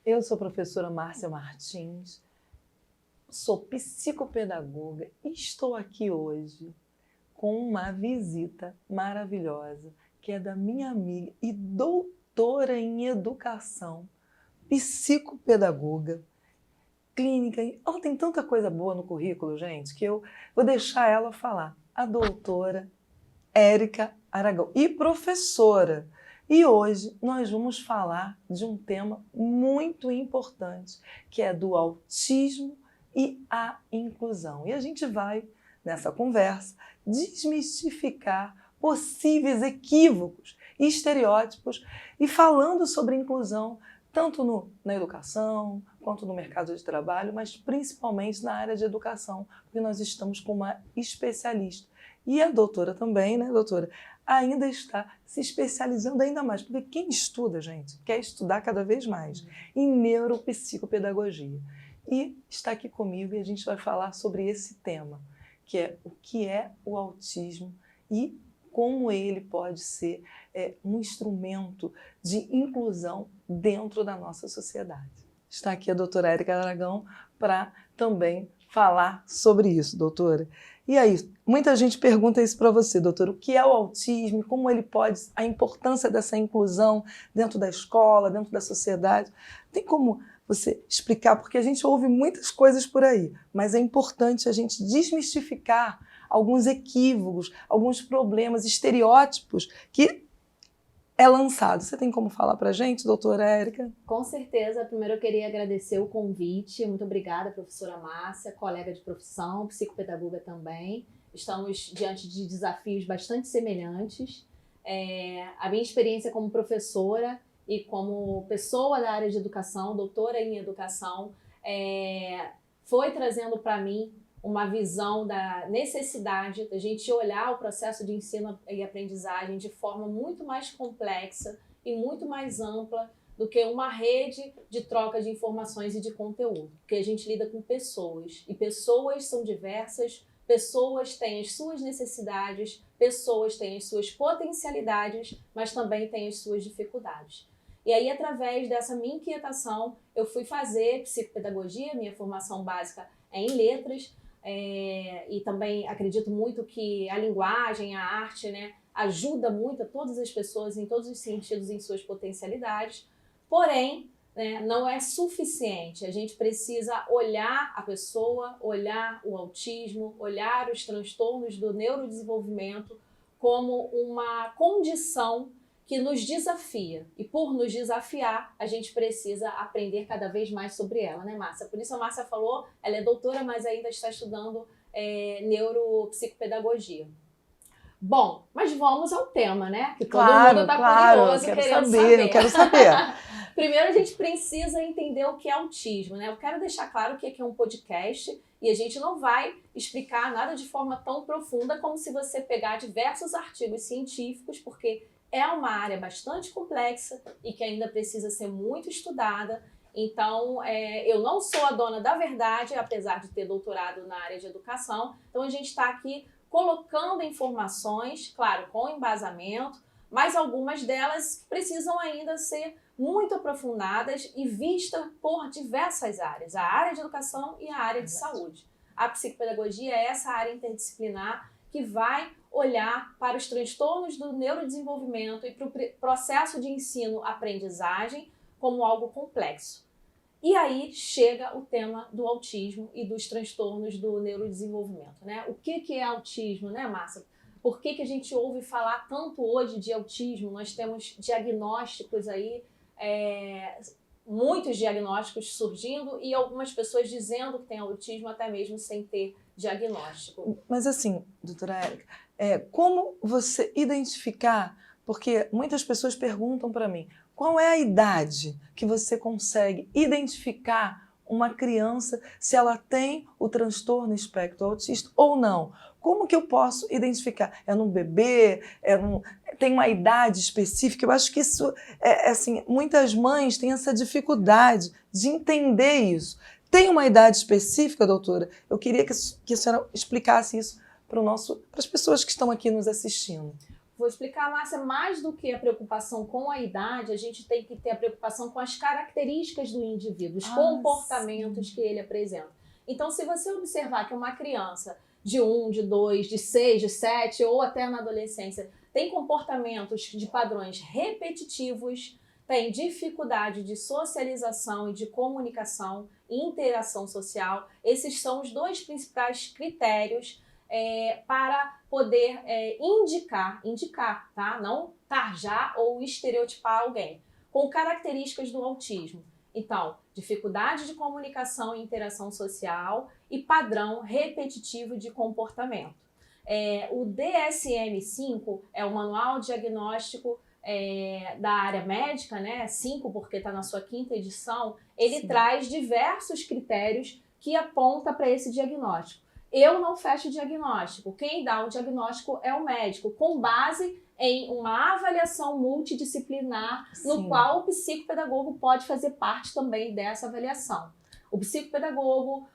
Eu sou a professora Márcia Martins, sou psicopedagoga e estou aqui hoje com uma visita maravilhosa, que é da minha amiga e doutora em educação, psicopedagoga, clínica. Ela tem tanta coisa boa no currículo, gente, que eu vou deixar ela falar. A doutora Érica Aragão, e professora. E hoje nós vamos falar de um tema muito importante, que é do autismo e a inclusão. E a gente vai, nessa conversa, desmistificar possíveis equívocos e estereótipos e falando sobre inclusão, tanto na educação, quanto no mercado de trabalho, mas principalmente na área de educação, porque nós estamos com uma especialista. E a doutora também, né, doutora, ainda está se especializando ainda mais, porque quem estuda, gente, quer estudar cada vez mais em neuropsicopedagogia. E está aqui comigo e a gente vai falar sobre esse tema, que é o que é o autismo e como ele pode ser um instrumento de inclusão dentro da nossa sociedade. Está aqui a doutora Érica Aragão para também falar sobre isso, doutora. E aí, muita gente pergunta isso para você, doutora, o que é o autismo, como ele pode, a importância dessa inclusão dentro da escola, dentro da sociedade. Tem como você explicar? Porque a gente ouve muitas coisas por aí, mas é importante a gente desmistificar alguns equívocos, alguns problemas, estereótipos que é lançado. Você tem como falar para a gente, doutora Érica? Com certeza. Primeiro eu queria agradecer o convite. Muito obrigada, professora Márcia, colega de profissão, psicopedagoga também. Estamos diante de desafios bastante semelhantes. A minha experiência como professora e como pessoa da área de educação, doutora em educação, foi trazendo para mim uma visão da necessidade da gente olhar o processo de ensino e aprendizagem de forma muito mais complexa e muito mais ampla do que uma rede de troca de informações e de conteúdo. Porque a gente lida com pessoas, e pessoas são diversas, pessoas têm as suas necessidades, pessoas têm as suas potencialidades, mas também têm as suas dificuldades. E aí, através dessa minha inquietação, eu fui fazer psicopedagogia, minha formação básica é em letras, e também acredito muito que a linguagem, a arte, né, ajuda muito a todas as pessoas em todos os sentidos, em suas potencialidades. Porém, né, não é suficiente. A gente precisa olhar a pessoa, olhar o autismo, olhar os transtornos do neurodesenvolvimento como uma condição que nos desafia. E por nos desafiar, a gente precisa aprender cada vez mais sobre ela, né, Márcia? Por isso a Márcia falou, ela é doutora, mas ainda está estudando neuropsicopedagogia. Bom, mas vamos ao tema, né? Que todo mundo está curioso, querendo saber. Eu quero saber. Primeiro a gente precisa entender o que é autismo, né? Eu quero deixar claro que aqui é um podcast e a gente não vai explicar nada de forma tão profunda como se você pegar diversos artigos científicos, porque é uma área bastante complexa e que ainda precisa ser muito estudada. Então, eu não sou a dona da verdade, apesar de ter doutorado na área de educação. Então, a gente está aqui colocando informações, claro, com embasamento, mas algumas delas precisam ainda ser muito aprofundadas e vistas por diversas áreas. A área de educação e a área de saúde. A psicopedagogia é essa área interdisciplinar que vai olhar para os transtornos do neurodesenvolvimento e para o processo de ensino-aprendizagem como algo complexo. E aí chega o tema do autismo e dos transtornos do neurodesenvolvimento, né? O que é autismo, né, Márcia? Por que a gente ouve falar tanto hoje de autismo? Nós temos diagnósticos aí, muitos diagnósticos surgindo e algumas pessoas dizendo que tem autismo até mesmo sem ter diagnóstico. Mas assim, doutora Érica, como você identificar, porque muitas pessoas perguntam para mim, qual é a idade que você consegue identificar uma criança se ela tem o transtorno espectro autista ou não? Como que eu posso identificar? É num bebê? Tem uma idade específica? Eu acho que isso, assim, muitas mães têm essa dificuldade de entender isso. Tem uma idade específica, doutora? Eu queria que a senhora explicasse isso para as pessoas que estão aqui nos assistindo. Vou explicar, Márcia, mais do que a preocupação com a idade, a gente tem que ter a preocupação com as características do indivíduo, os comportamentos que ele apresenta. Então, se você observar que uma criança de 1, de 2, de 6, de 7 ou até na adolescência tem comportamentos de padrões repetitivos, tem dificuldade de socialização e de comunicação e interação social, esses são os 2 principais critérios para poder indicar, tá? Não tarjar ou estereotipar alguém, com características do autismo. Então, dificuldade de comunicação e interação social e padrão repetitivo de comportamento. O DSM-5 é o Manual Diagnóstico da área médica, né? 5 porque está na sua 5ª edição, ele traz diversos critérios que aponta para esse diagnóstico. Eu não fecho o diagnóstico. Quem dá o diagnóstico é o médico, com base em uma avaliação multidisciplinar, no qual o psicopedagogo pode fazer parte também dessa avaliação. O psicopedagogo,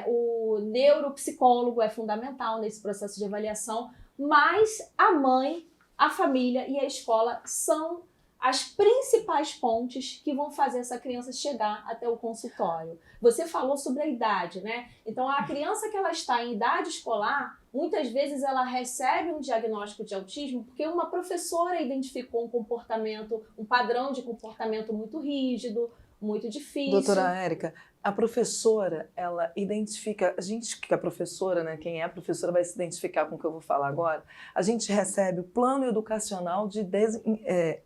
o neuropsicólogo é fundamental nesse processo de avaliação, mas a mãe, a família e a escola são as principais pontes que vão fazer essa criança chegar até o consultório. Você falou sobre a idade, né? Então, a criança que ela está em idade escolar, muitas vezes ela recebe um diagnóstico de autismo porque uma professora identificou um comportamento, um padrão de comportamento muito rígido, muito difícil. Doutora Érica, a professora, ela identifica, a gente que é professora, né, quem é professora vai se identificar com o que eu vou falar agora, a gente recebe o plano educacional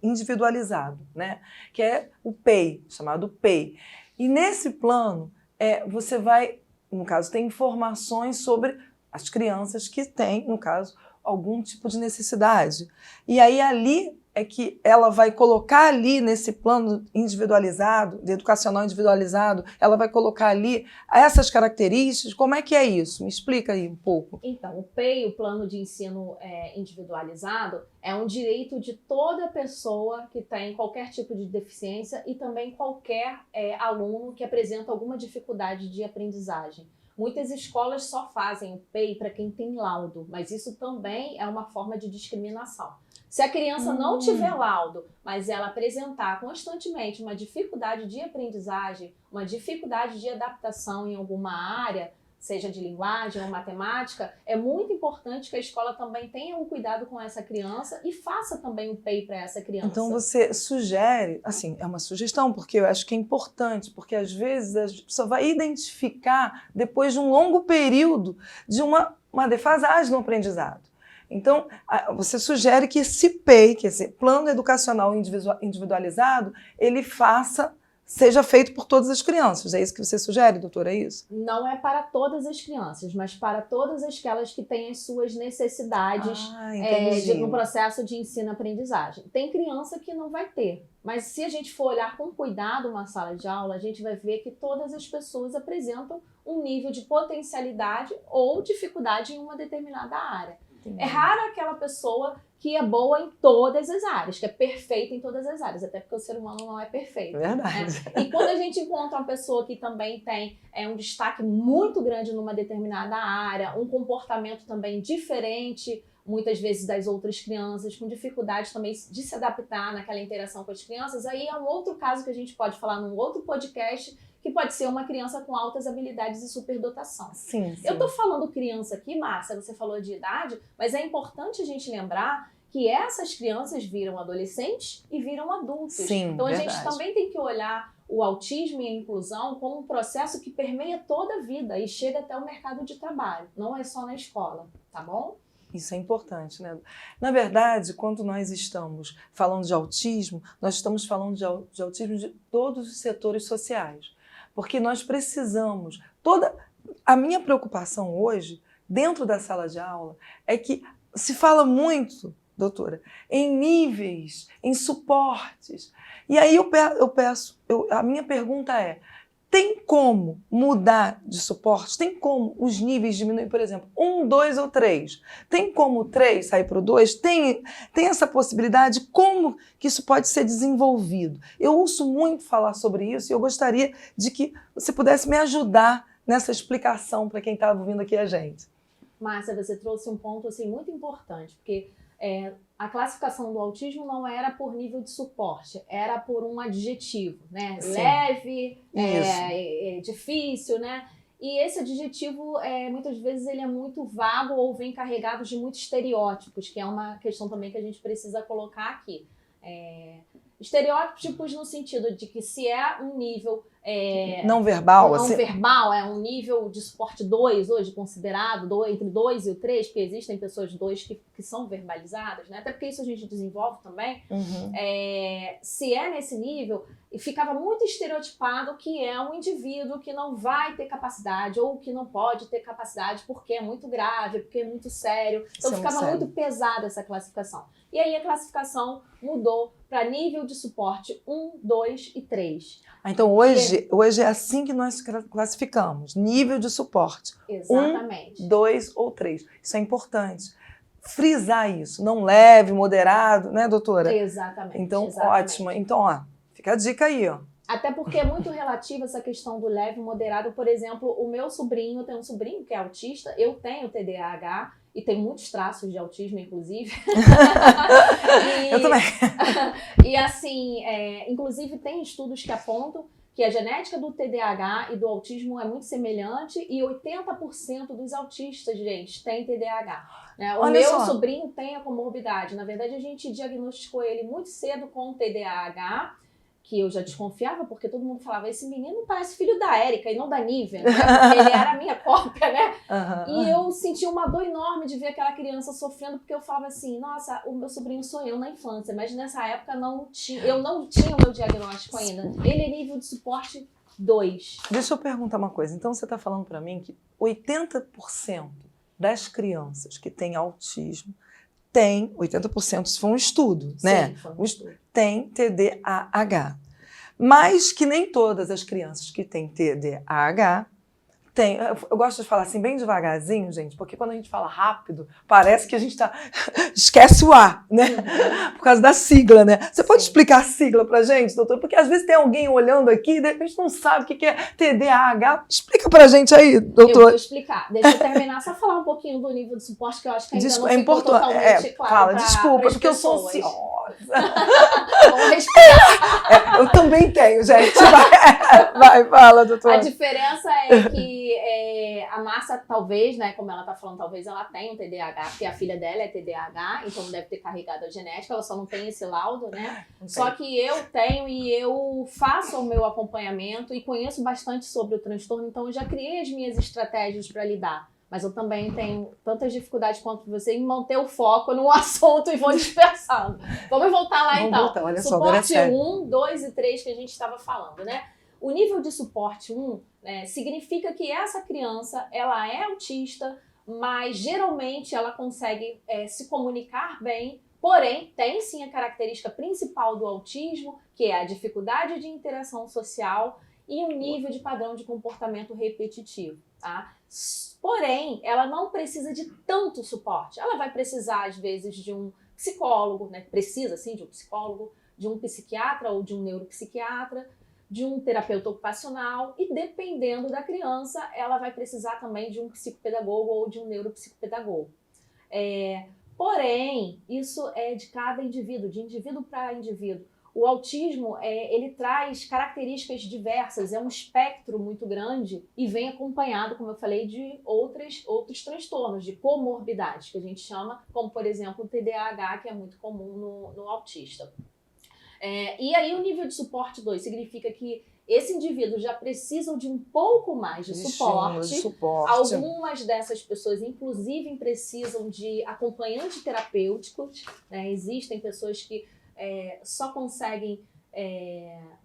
individualizado, né, que é o PEI, chamado PEI. E nesse plano, você vai, no caso, tem informações sobre as crianças que têm, no caso, algum tipo de necessidade. E aí ali é que ela vai colocar ali nesse plano individualizado, de educacional individualizado, ela vai colocar ali essas características. Como é que é isso? Me explica aí um pouco. Então, o PEI, o Plano de Ensino Individualizado, é um direito de toda pessoa que tem qualquer tipo de deficiência e também qualquer aluno que apresenta alguma dificuldade de aprendizagem. Muitas escolas só fazem o PEI para quem tem laudo, mas isso também é uma forma de discriminação. Se a criança não tiver laudo, mas ela apresentar constantemente uma dificuldade de aprendizagem, uma dificuldade de adaptação em alguma área, seja de linguagem ou matemática, é muito importante que a escola também tenha um cuidado com essa criança e faça também o PEI para essa criança. Então você sugere, assim, é uma sugestão, porque eu acho que é importante, porque às vezes a pessoa vai identificar depois de um longo período de uma defasagem no aprendizado. Então, você sugere que esse PEI, que esse Plano Educacional Individualizado, ele seja feito por todas as crianças. É isso que você sugere, doutora? É isso? Não é para todas as crianças, mas para todas aquelas que têm as suas necessidades no processo de ensino-aprendizagem. Tem criança que não vai ter, mas se a gente for olhar com cuidado uma sala de aula, a gente vai ver que todas as pessoas apresentam um nível de potencialidade ou dificuldade em uma determinada área. É rara aquela pessoa que é boa em todas as áreas, que é perfeita em todas as áreas, até porque o ser humano não é perfeito. Verdade. E quando a gente encontra uma pessoa que também tem um destaque muito grande numa determinada área, um comportamento também diferente, muitas vezes das outras crianças, com dificuldade também de se adaptar naquela interação com as crianças, aí é um outro caso que a gente pode falar num outro podcast, que pode ser uma criança com altas habilidades e superdotação. Sim. Eu tô falando criança aqui, Márcia, você falou de idade, mas é importante a gente lembrar que essas crianças viram adolescentes e viram adultos. Sim, então a verdade. gente também tem que olhar o autismo e a inclusão como um processo que permeia toda a vida e chega até o mercado de trabalho, não é só na escola, tá bom? Isso é importante, né? Na verdade, quando nós estamos falando de autismo, nós estamos falando de autismo de todos os setores sociais. Porque nós precisamos... A minha preocupação hoje, dentro da sala de aula, é que se fala muito, doutora, em níveis, em suportes. E aí a minha pergunta é, tem como mudar de suporte? Tem como os níveis diminuir, por exemplo, 1, 2 ou 3? Tem como o 3 sair para o 2? Tem essa possibilidade? Como que isso pode ser desenvolvido? Eu ouço muito falar sobre isso e eu gostaria de que você pudesse me ajudar nessa explicação para quem está ouvindo aqui a gente. Márcia, você trouxe um ponto assim, muito importante, porque a classificação do autismo não era por nível de suporte, era por um adjetivo, né? Sim. Leve, difícil, né? E esse adjetivo, muitas vezes, ele é muito vago ou vem carregado de muitos estereótipos, que é uma questão também que a gente precisa colocar aqui. Estereótipos no sentido de que se é um nível... não verbal, não assim. verbal, é um nível de suporte 2 hoje, considerado entre 2 e o 3, porque existem pessoas 2 que são verbalizadas, né? Até porque isso a gente desenvolve também. Uhum. Se é nesse nível, ficava muito estereotipado que é um indivíduo que não vai ter capacidade ou que não pode ter capacidade porque é muito grave, porque é muito sério. Então Isso é ficava muito muito pesada essa classificação. E aí a classificação mudou para nível de suporte 1, 2 e 3. Então hoje é assim que nós classificamos, nível de suporte. Exatamente. 1, 2 ou 3. Isso é importante. Frisar isso, não leve, moderado, né, doutora? Exatamente. Então, exatamente. ótimo. Então, ó, fica a dica aí, ó. Até porque é muito relativa essa questão do leve e moderado. Por exemplo, o meu sobrinho, tem um sobrinho que é autista, eu tenho TDAH e tem muitos traços de autismo, inclusive. Eu também. E assim, inclusive tem estudos que apontam que a genética do TDAH e do autismo é muito semelhante e 80% dos autistas, gente, tem TDAH. Né? O meu sobrinho tem a comorbidade. Na verdade, a gente diagnosticou ele muito cedo com TDAH, que eu já desconfiava, porque todo mundo falava, esse menino parece filho da Érica e não da Nívia, né? Porque ele era a minha cópia, né? E eu senti uma dor enorme de ver aquela criança sofrendo, porque eu falava assim, nossa, o meu sobrinho sou eu na infância, mas nessa época eu não tinha o meu diagnóstico ainda. Ele é nível de suporte 2. Deixa eu perguntar uma coisa. Então você está falando para mim que 80% das crianças que têm autismo tem, 80%, isso foi um estudo, né? Sim, foi um estudo. Tem TDAH. Mas que nem todas as crianças que têm TDAH têm. Eu gosto de falar assim bem devagarzinho, gente, porque quando a gente fala rápido, parece que a gente esquece o A, né? Por causa da sigla, né? Você pode explicar a sigla pra gente, doutor? Porque às vezes tem alguém olhando aqui e de repente não sabe o que é TDAH. Explica pra gente aí, doutor. Eu vou explicar. Deixa eu terminar, só falar um pouquinho do nível de suporte, que eu acho que ainda não ficou totalmente claro. Fala, desculpa, porque eu sou ansiosa. Vamos respirar. Eu também tenho, gente. Vai, fala, doutora. A diferença é que a Márcia, talvez, né, como ela tá falando, talvez ela tenha um TDAH, porque a filha dela é TDAH, então deve ter carregado a genética, ela só não tem esse laudo, né? Só que eu tenho e eu faço o meu acompanhamento e conheço bastante sobre o transtorno, então eu já criei as minhas estratégias para lidar. Mas eu também tenho tantas dificuldades quanto você em manter o foco no assunto e vou dispersando. Vamos voltar lá então. Voltar, olha suporte só, 1, 2 e 3 que a gente estava falando, né? O nível de suporte 1 significa que essa criança, ela é autista, mas geralmente ela consegue se comunicar bem, porém tem sim a característica principal do autismo, que é a dificuldade de interação social e um nível de padrão de comportamento repetitivo, tá? Porém, ela não precisa de tanto suporte. Ela vai precisar, às vezes, de um psicólogo, né? Precisa, sim, de um psicólogo, de um psiquiatra ou de um neuropsiquiatra, de um terapeuta ocupacional e, dependendo da criança, ela vai precisar também de um psicopedagogo ou de um neuropsicopedagogo. Porém, isso é de cada indivíduo, de indivíduo para indivíduo. O autismo, ele traz características diversas, é um espectro muito grande e vem acompanhado, como eu falei, de outros transtornos, de comorbidades, que a gente chama, como, por exemplo, o TDAH, que é muito comum no autista. E aí o nível de suporte 2 significa que esse indivíduo já precisa de um pouco mais de suporte. Algumas dessas pessoas, inclusive, precisam de acompanhantes terapêuticos, né? Existem pessoas que só conseguem,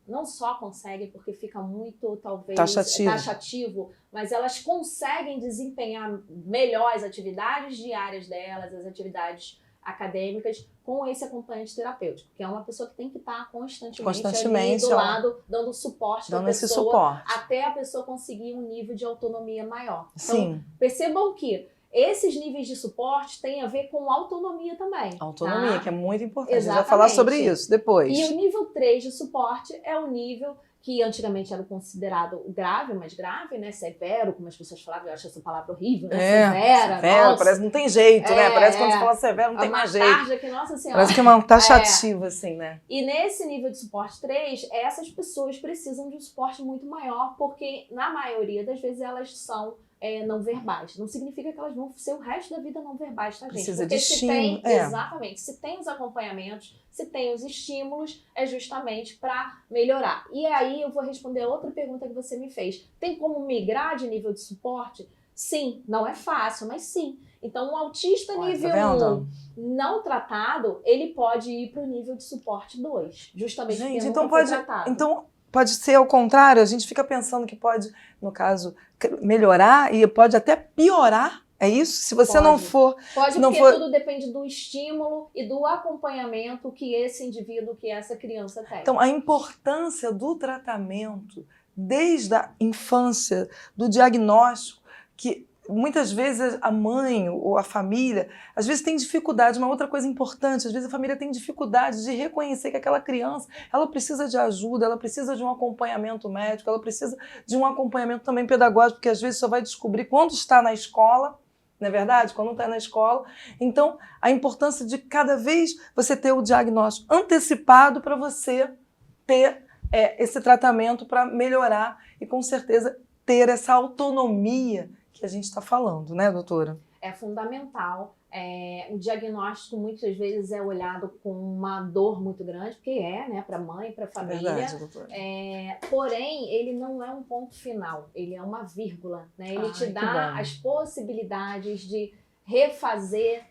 não só conseguem porque fica muito, talvez, taxativo, mas elas conseguem desempenhar melhor as atividades diárias delas, as atividades acadêmicas, com esse acompanhante terapêutico, que é uma pessoa que tem que estar constantemente ali do lado, dando suporte para a pessoa, até a pessoa conseguir um nível de autonomia maior. Então, percebam que esses níveis de suporte têm a ver com autonomia também. Autonomia, tá? Que é muito importante. Exatamente. A gente vai falar sobre isso depois. E o nível 3 de suporte é o nível que antigamente era considerado grave, mais grave, né? Severo, como as pessoas falavam, eu acho essa palavra horrível, né? Severo, nossa, parece que não tem jeito, né? Parece que quando você fala severo não tem mais jeito. Tarja que, nossa senhora. Parece que é uma taxativa, assim, né? E nesse nível de suporte 3, essas pessoas precisam de um suporte muito maior, porque na maioria das vezes elas são não verbais. Não significa que elas vão ser o resto da vida não verbais, tá, gente? Precisa porque de estímulo. Exatamente, se tem os acompanhamentos, se tem os estímulos, é justamente para melhorar. E aí eu vou responder a outra pergunta que você me fez. Tem como migrar de nível de suporte? Sim, não é fácil, mas sim. Então, um autista nível 1 não tratado, ele pode ir para o nível de suporte 2, justamente porque nunca foi tratado. Então, pode ser ao contrário, a gente fica pensando que pode, no caso, melhorar e pode até piorar, é isso? Se você não for... Pode, porque tudo depende do estímulo e do acompanhamento que esse indivíduo, que essa criança tem. Então, a importância do tratamento desde a infância, do diagnóstico, que muitas vezes a mãe ou a família, às vezes tem dificuldade, uma outra coisa importante, às vezes a família tem dificuldade de reconhecer que aquela criança, ela precisa de ajuda, ela precisa de um acompanhamento médico, ela precisa de um acompanhamento também pedagógico, porque às vezes só vai descobrir quando está na escola, não é verdade? Quando está na escola. Então, a importância de cada vez você ter o diagnóstico antecipado para você ter esse tratamento para melhorar e, com certeza, ter essa autonomia que a gente está falando, né, doutora? É fundamental. O diagnóstico muitas vezes é olhado com uma dor muito grande, porque né, para a mãe, para a família. É verdade, doutora. Porém, ele não é um ponto final, ele é uma vírgula, né? Ele te dá as possibilidades de refazer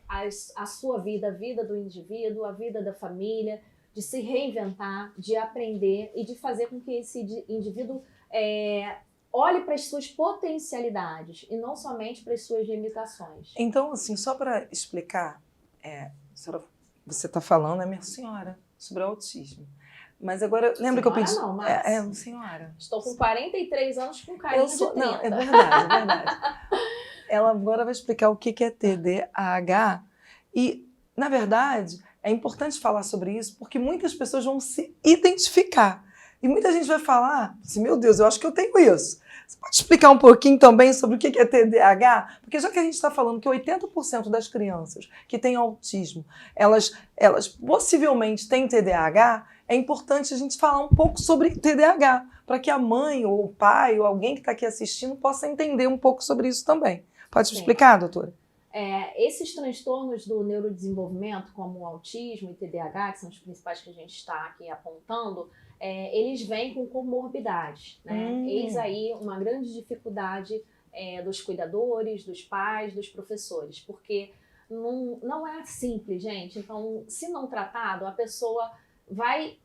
a sua vida, a vida do indivíduo, a vida da família, de se reinventar, de aprender e de fazer com que esse indivíduo olhe para as suas potencialidades e não somente para as suas limitações. Então, assim, só para explicar, você está falando, minha senhora, sobre autismo. Mas agora, lembra que eu pedi... Não, Márcia. Senhora. Estou com 43 anos com carinho de 30. Não, é verdade. Ela agora vai explicar o que é TDAH e, na verdade, é importante falar sobre isso porque muitas pessoas vão se identificar. E muita gente vai falar assim, meu Deus, eu acho que eu tenho isso. Você pode explicar um pouquinho também sobre o que é TDAH? Porque já que a gente está falando que 80% das crianças que têm autismo, elas possivelmente têm TDAH, é importante a gente falar um pouco sobre TDAH, para que a mãe ou o pai ou alguém que está aqui assistindo possa entender um pouco sobre isso também. Pode explicar, doutora? Esses transtornos do neurodesenvolvimento, como o autismo e TDAH, que são os principais que a gente está aqui apontando, eles vêm com comorbidades, né? Eis aí uma grande dificuldade dos cuidadores, dos pais, dos professores, porque não é simples, gente. Então, se não tratado, a pessoa vai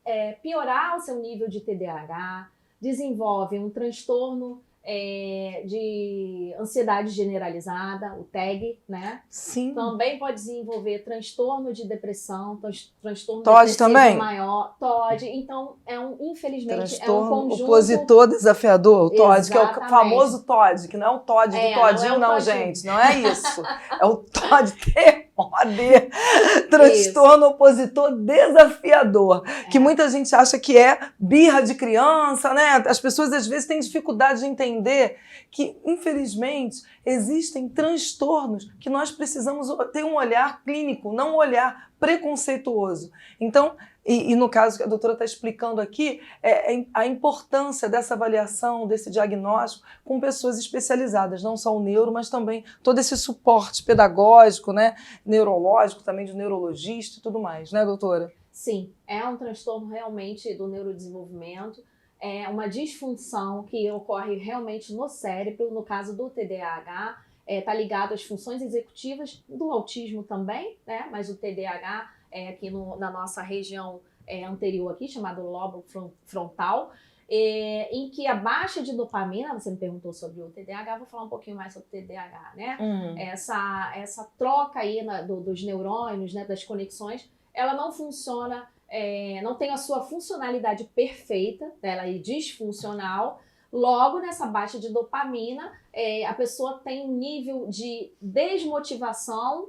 piorar o seu nível de TDAH, desenvolve um transtorno de ansiedade generalizada, o TAG, né? Sim. Também pode desenvolver transtorno de depressão, transtorno TOD também? maior, TOD. Então, infelizmente, transtorno é um conjunto... opositor desafiador, o TOD, que é o famoso TOD, que não é o TOD do todinho, não, gente, não é isso. É o TOD, TOD, transtorno opositor desafiador, que muita gente acha que é birra de criança, né? As pessoas às vezes têm dificuldade de entender que, infelizmente, existem transtornos que nós precisamos ter um olhar clínico, não um olhar preconceituoso. Então, e no caso que a doutora está explicando aqui, a importância dessa avaliação, desse diagnóstico com pessoas especializadas, não só o neuro, mas também todo esse suporte pedagógico, né, neurológico, também de neurologista e tudo mais, né, doutora? Sim, é um transtorno realmente do neurodesenvolvimento, é uma disfunção que ocorre realmente no cérebro, no caso do TDAH, está ligado às funções executivas do autismo também, né? Mas o TDAH aqui na nossa região anterior aqui, chamado lóbulo frontal, em que a baixa de dopamina, você me perguntou sobre o TDAH, vou falar um pouquinho mais sobre o TDAH, né? Essa troca aí dos neurônios, né, das conexões, ela não funciona, não tem a sua funcionalidade perfeita, ela é disfuncional. Logo, nessa baixa de dopamina, a pessoa tem um nível de desmotivação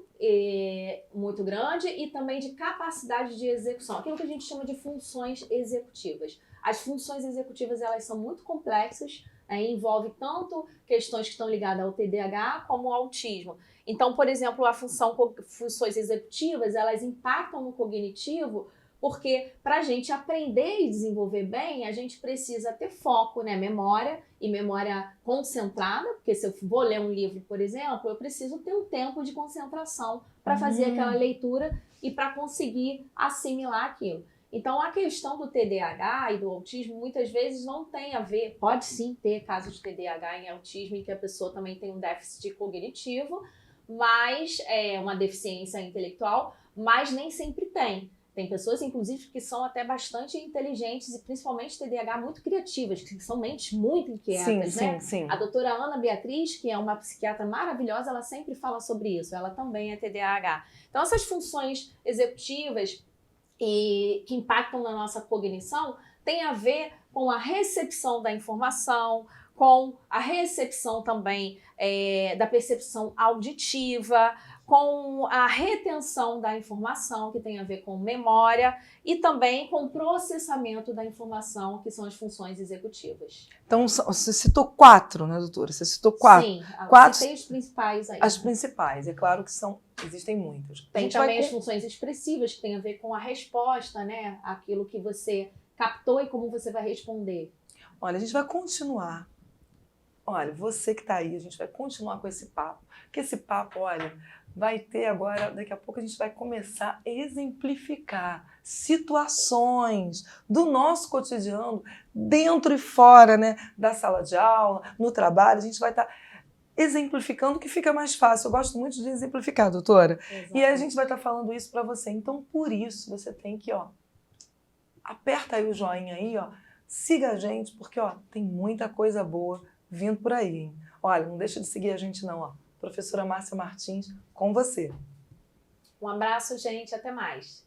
muito grande e também de capacidade de execução, aquilo que a gente chama de funções executivas. As funções executivas, elas são muito complexas, envolve tanto questões que estão ligadas ao TDAH como ao autismo. Então, por exemplo, funções executivas, elas impactam no cognitivo, porque para a gente aprender e desenvolver bem, a gente precisa ter foco, né? Memória e memória concentrada, porque se eu vou ler um livro, por exemplo, eu preciso ter um tempo de concentração para fazer aquela leitura e para conseguir assimilar aquilo. Então, a questão do TDAH e do autismo muitas vezes não tem a ver, pode sim ter casos de TDAH em autismo em que a pessoa também tem um déficit cognitivo, mas uma deficiência intelectual, mas nem sempre tem. Tem pessoas, inclusive, que são até bastante inteligentes e principalmente TDAH muito criativas, que são mentes muito inquietas, né? Sim. A doutora Ana Beatriz, que é uma psiquiatra maravilhosa, ela sempre fala sobre isso. Ela também é TDAH. Então, essas funções executivas que impactam na nossa cognição tem a ver com a recepção da informação, com a recepção também da percepção auditiva, com a retenção da informação, que tem a ver com memória, e também com o processamento da informação, que são as funções executivas. Então, você citou 4, né, doutora? Você citou 4. Sim, 4, citei os principais aí. As principais, é claro que existem muitas. Tem também as funções expressivas, que tem a ver com a resposta, né? Aquilo que você captou e como você vai responder. Olha, a gente vai continuar. Olha, você que está aí, a gente vai continuar com esse papo. Porque esse papo, olha, vai ter agora, daqui a pouco a gente vai começar a exemplificar situações do nosso cotidiano, dentro e fora, né, da sala de aula, no trabalho. A gente vai estar exemplificando, que fica mais fácil. Eu gosto muito de exemplificar, doutora. Exatamente. E a gente vai estar falando isso para você. Então, por isso, você tem que, aperta aí o joinha aí, siga a gente, porque, tem muita coisa boa vindo por aí, hein? Olha, não deixa de seguir a gente não, Professora Márcia Martins, com você. Um abraço, gente. Até mais.